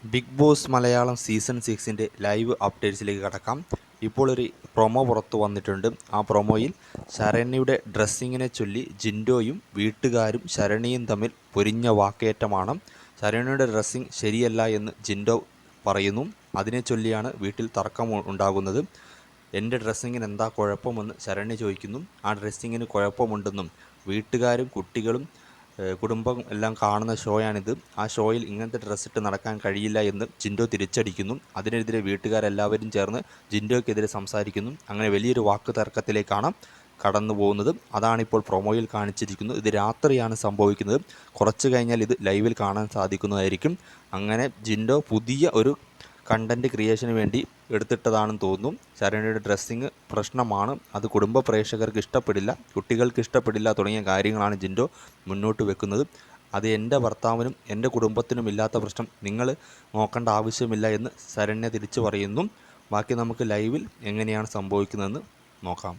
Big Boss Malayalam season 6 live അപ്ഡേറ്റ്സിലേക്ക് കടക്കാം. ഇപ്പോൾ ഒരു പ്രൊമോ പുറത്തു വന്നിട്ടുണ്ട്. ആ പ്രൊമോയിൽ ശരണ്യയുടെ ഡ്രസ്സിങ്ങിനെ ചൊല്ലി ജിൻഡോയും വീട്ടുകാരും ശരണ്യയും തമ്മിൽ പൊരിഞ്ഞ വാക്കേറ്റമാണ്. ശരണ്യയുടെ ഡ്രസ്സിങ് ശരിയല്ല എന്ന് ജിൻഡോ പറയുന്നു. അതിനെ ചൊല്ലിയാണ് വീട്ടിൽ തർക്കം ഉണ്ടാകുന്നത്. എൻ്റെ ഡ്രസ്സിങ്ങിന് എന്താ കുഴപ്പമെന്ന് ശരണ്യ ചോദിക്കുന്നു. ആ ഡ്രസ്സിങ്ങിന് കുഴപ്പമുണ്ടെന്നും വീട്ടുകാരും കുട്ടികളും കുടുംബം എല്ലാം കാണുന്ന ഷോയാണിത്. ആ ഷോയിൽ ഇങ്ങനത്തെ ഡ്രസ്സിട്ട് നടക്കാൻ കഴിയില്ല എന്ന് ജിൻഡോ തിരിച്ചടിക്കുന്നു. അതിനെതിരെ വീട്ടുകാരെല്ലാവരും ചേർന്ന് ജിൻഡോയ്ക്കെതിരെ സംസാരിക്കുന്നു. അങ്ങനെ വലിയൊരു വാക്ക് തർക്കത്തിലേക്കാണ് കടന്നു പോകുന്നത്. അതാണിപ്പോൾ പ്രൊമോയിൽ കാണിച്ചിരിക്കുന്നത്. ഇത് രാത്രിയാണ് സംഭവിക്കുന്നത്. കുറച്ച് കഴിഞ്ഞാൽ ഇത് ലൈവിൽ കാണാൻ സാധിക്കുന്നതായിരിക്കും. അങ്ങനെ ജിൻഡോ പുതിയ ഒരു കണ്ടൻറ് ക്രിയേഷന് വേണ്ടി എടുത്തിട്ടതാണെന്ന് തോന്നുന്നു. ശരണ്യയുടെ ഡ്രസ്സിങ് പ്രശ്നമാണ്, അത് കുടുംബ പ്രേക്ഷകർക്ക് ഇഷ്ടപ്പെടില്ല, കുട്ടികൾക്ക് ഇഷ്ടപ്പെടില്ല തുടങ്ങിയ കാര്യങ്ങളാണ് ജിൻഡോ മുന്നോട്ട് വെക്കുന്നത്. അത് എൻ്റെ ഭർത്താവിനും എൻ്റെ കുടുംബത്തിനും ഇല്ലാത്ത പ്രശ്നം നിങ്ങൾ നോക്കേണ്ട ആവശ്യമില്ല എന്ന് ശരണ്യ തിരിച്ചു പറയുന്നു. ബാക്കി നമുക്ക് ലൈവിൽ എങ്ങനെയാണ് സംഭവിക്കുന്നതെന്ന് നോക്കാം.